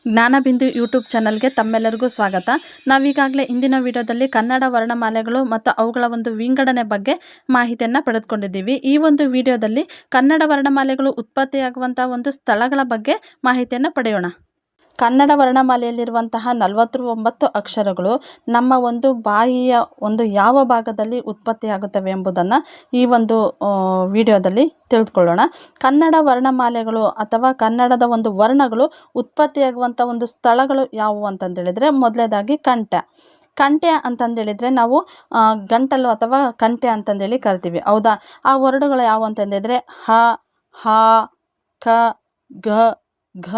ಜ್ಞಾನಬಿಂದು YouTube ಚಾನಲ್ಗೆ ತಮ್ಮೆಲ್ಲರಿಗೂ ಸ್ವಾಗತ. ನಾವೀಗಾಗಲೇ ಇಂದಿನ ವಿಡಿಯೋದಲ್ಲಿ ಕನ್ನಡ ವರ್ಣಮಾಲೆಗಳು ಮತ್ತು ಅವುಗಳ ಒಂದು ವಿಂಗಡಣೆ ಬಗ್ಗೆ ಮಾಹಿತಿಯನ್ನು ಪಡೆದುಕೊಂಡಿದ್ದೀವಿ. ಈ ಒಂದು ವಿಡಿಯೋದಲ್ಲಿ ಕನ್ನಡ ವರ್ಣಮಾಲೆಗಳು ಉತ್ಪತ್ತಿಯಾಗುವಂತಹ ಒಂದು ಸ್ಥಳಗಳ ಬಗ್ಗೆ ಮಾಹಿತಿಯನ್ನು ಪಡೆಯೋಣ. ಕನ್ನಡ ವರ್ಣಮಾಲೆಯಲ್ಲಿರುವಂತಹ 49 ಅಕ್ಷರಗಳು ನಮ್ಮ ಒಂದು ಬಾಯಿಯ ಒಂದು ಯಾವ ಭಾಗದಲ್ಲಿ ಉತ್ಪತ್ತಿಯಾಗುತ್ತವೆ ಎಂಬುದನ್ನು ಈ ಒಂದು ವಿಡಿಯೋದಲ್ಲಿ ತಿಳಿದುಕೊಳ್ಳೋಣ. ಕನ್ನಡ ವರ್ಣಮಾಲೆಗಳು ಅಥವಾ ಕನ್ನಡದ ಒಂದು ವರ್ಣಗಳು ಉತ್ಪತ್ತಿಯಾಗುವಂಥ ಒಂದು ಸ್ಥಳಗಳು ಯಾವುವು ಅಂತಂದೇಳಿದರೆ, ಮೊದಲನೇದಾಗಿ ಕಂಠೆ ಅಂತಂದೇಳಿದರೆ ನಾವು ಗಂಟಲು ಅಥವಾ ಕಂಠೆ ಅಂತಂದೇಳಿ ಕರಿತೀವಿ. ಹೌದಾ? ಆ ವರ್ಣಗಳು ಯಾವುವು ಅಂತಂದೇಳಿದರೆ ಹ, ಹ, ಕ, ಘ, ಘ,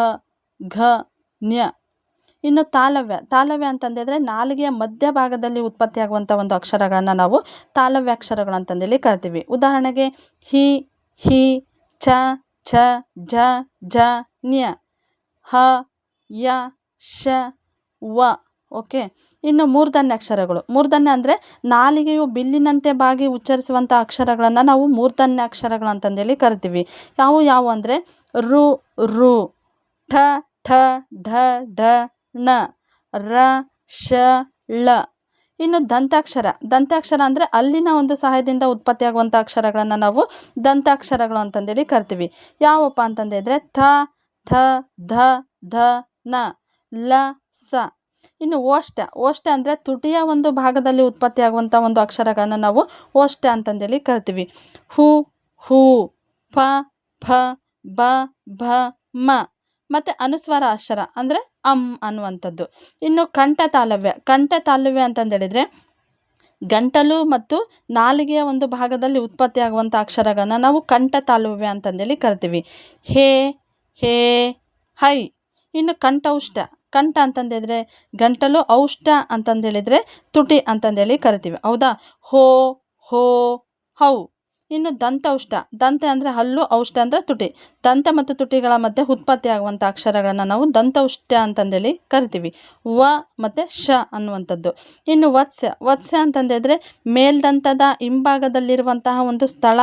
ಘ, ನ್ಯ. ಇನ್ನು ತಾಲವ್ಯ ಅಂತಂದೇಳಿದರೆ ನಾಲಿಗೆಯ ಮಧ್ಯಭಾಗದಲ್ಲಿ ಉತ್ಪತ್ತಿಯಾಗುವಂಥ ಒಂದು ಅಕ್ಷರಗಳನ್ನು ನಾವು ತಾಲವ್ಯಾಕ್ಷರಗಳು ಅಂತಂದೇಳಿ ಕರಿತೀವಿ. ಉದಾಹರಣೆಗೆ ಹಿ, ಹಿ, ಚ, ಛ, ಜ, ಝ, ನ್ಯ, ಹ, ಯ, ಶ, ವ. ಓಕೆ. ಇನ್ನು ಮೂರ್ಧನ್ಯಾಕ್ಷರಗಳು. ಮೂರ್ಧನ್ಯ ಅಂದರೆ ನಾಲಿಗೆಯು ಬಿಲ್ಲಿನಂತೆ ಬಾಗಿ ಉಚ್ಚರಿಸುವಂಥ ಅಕ್ಷರಗಳನ್ನು ನಾವು ಮೂರ್ಧನ್ಯಾಕ್ಷರಗಳು ಅಂತಂದೇಳಿ ಕರಿತೀವಿ. ಯಾವುವು ಅಂದರೆ ರು, ರು, ಠ, ಠ, ಢ, ಢ, ಣ, ರ, ಶ, ಳ. ಇನ್ನು ದಂತಾಕ್ಷರ ಅಂದರೆ ಅಲ್ಲಿನ ಒಂದು ಸಹಾಯದಿಂದ ಉತ್ಪತ್ತಿಯಾಗುವಂಥ ಅಕ್ಷರಗಳನ್ನು ನಾವು ದಂತಾಕ್ಷರಗಳು ಅಂತಂದೇಳಿ ಕರಿತೀವಿ. ಯಾವಪ್ಪ ಅಂತಂದೇಳಿದರೆ ಥ, ಥ, ಧ, ಧ, ನ, ಲ, ಸ. ಇನ್ನು ಓಷ್ಠ ಅಂದರೆ ತುಟಿಯ ಒಂದು ಭಾಗದಲ್ಲಿ ಉತ್ಪತ್ತಿಯಾಗುವಂಥ ಒಂದು ಅಕ್ಷರಗಳನ್ನು ನಾವು ಓಷ್ಠ ಅಂತಂದೇಳಿ ಕರಿತೀವಿ. ಹು, ಹೂ, ಪ, ಫ, ಬ, ಭ, ಮ. ಮತ್ತು ಅನುಸ್ವಾರ ಅಕ್ಷರ ಅಂದರೆ ಅನ್ನುವಂಥದ್ದು. ಇನ್ನು ಕಂಠತಾಲವ್ಯ ಅಂತಂದೇಳಿದರೆ ಗಂಟಲು ಮತ್ತು ನಾಲಿಗೆಯ ಒಂದು ಭಾಗದಲ್ಲಿ ಉತ್ಪತ್ತಿಯಾಗುವಂಥ ಅಕ್ಷರಗಳನ್ನು ನಾವು ಕಂಠತಾಲವ್ಯ ಅಂತಂದೇಳಿ ಕರಿತೀವಿ. ಹೇ, ಹೇ, ಹೈ. ಇನ್ನು ಕಂಠ ಅಂತಂದೇಳಿದರೆ ಗಂಟಲು, ಔಷ್ಠ ಅಂತಂದೇಳಿದರೆ ತುಟಿ ಅಂತಂದೇಳಿ ಕರಿತೀವಿ. ಹೌದಾ? ಹೋ, ಹೋ, ಹೌ. ಇನ್ನು ದಂತ ಅಂದರೆ ಹಲ್ಲು, ಔಷ್ಠ ಅಂದರೆ ತುಟಿ. ದಂತ ಮತ್ತು ತುಟಿಗಳ ಮಧ್ಯೆ ಉತ್ಪತ್ತಿಯಾಗುವಂಥ ಅಕ್ಷರಗಳನ್ನು ನಾವು ದಂತೌಷ್ಠ ಅಂತಂದೇಳಿ ಕರಿತೀವಿ. ವ ಮತ್ತು ಶ ಅನ್ನುವಂಥದ್ದು. ಇನ್ನು ವತ್ಸ ಅಂತಂದೇಳಿದರೆ ಮೇಲ್ದಂತದ ಹಿಂಭಾಗದಲ್ಲಿರುವಂತಹ ಒಂದು ಸ್ಥಳ,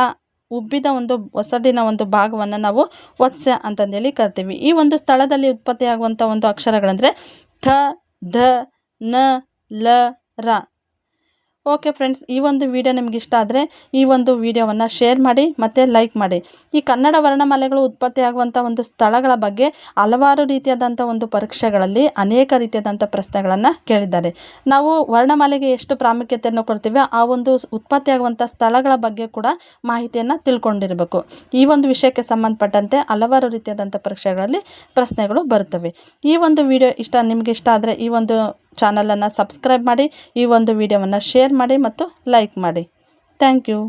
ಉಬ್ಬಿದ ಒಂದು ಒಸಡಿನ ಒಂದು ಭಾಗವನ್ನು ನಾವು ವತ್ಸ ಅಂತಂದೇಳಿ ಕರಿತೀವಿ. ಈ ಒಂದು ಸ್ಥಳದಲ್ಲಿ ಉತ್ಪತ್ತಿಯಾಗುವಂಥ ಒಂದು ಅಕ್ಷರಗಳಂದರೆ ಥ, ಧ, ನ, ಲ, ರ. ಓಕೆ ಫ್ರೆಂಡ್ಸ್, ಈ ಒಂದು ವಿಡಿಯೋ ನಿಮ್ಗೆ ಇಷ್ಟ ಆದರೆ ಈ ಒಂದು ವಿಡಿಯೋವನ್ನು ಶೇರ್ ಮಾಡಿ ಮತ್ತು ಲೈಕ್ ಮಾಡಿ. ಈ ಕನ್ನಡ ವರ್ಣಮಾಲೆಗಳು ಉತ್ಪತ್ತಿಯಾಗುವಂಥ ಒಂದು ಸ್ಥಳಗಳ ಬಗ್ಗೆ ಹಲವಾರು ರೀತಿಯಾದಂಥ ಒಂದು ಪರೀಕ್ಷೆಗಳಲ್ಲಿ ಅನೇಕ ರೀತಿಯಾದಂಥ ಪ್ರಶ್ನೆಗಳನ್ನು ಕೇಳಿದ್ದಾರೆ. ನಾವು ವರ್ಣಮಾಲೆಗೆ ಎಷ್ಟು ಪ್ರಾಮುಖ್ಯತೆಯನ್ನು ಕೊಡ್ತೀವಿ, ಆ ಒಂದು ಉತ್ಪತ್ತಿಯಾಗುವಂಥ ಸ್ಥಳಗಳ ಬಗ್ಗೆ ಕೂಡ ಮಾಹಿತಿಯನ್ನು ತಿಳ್ಕೊಂಡಿರಬೇಕು. ಈ ಒಂದು ವಿಷಯಕ್ಕೆ ಸಂಬಂಧಪಟ್ಟಂತೆ ಹಲವಾರು ರೀತಿಯಾದಂಥ ಪರೀಕ್ಷೆಗಳಲ್ಲಿ ಪ್ರಶ್ನೆಗಳು ಬರುತ್ತವೆ. ಈ ಒಂದು ವಿಡಿಯೋ ನಿಮಗೆ ಇಷ್ಟ ಆದರೆ ಈ ಒಂದು ಚಾನಲನ್ನು ಸಬ್ಸ್ಕ್ರೈಬ್ ಮಾಡಿ, ಈ ಒಂದು ವಿಡಿಯೋವನ್ನು ಶೇರ್ ಮಾಡಿ ಮತ್ತು ಲೈಕ್ ಮಾಡಿ. Thank you.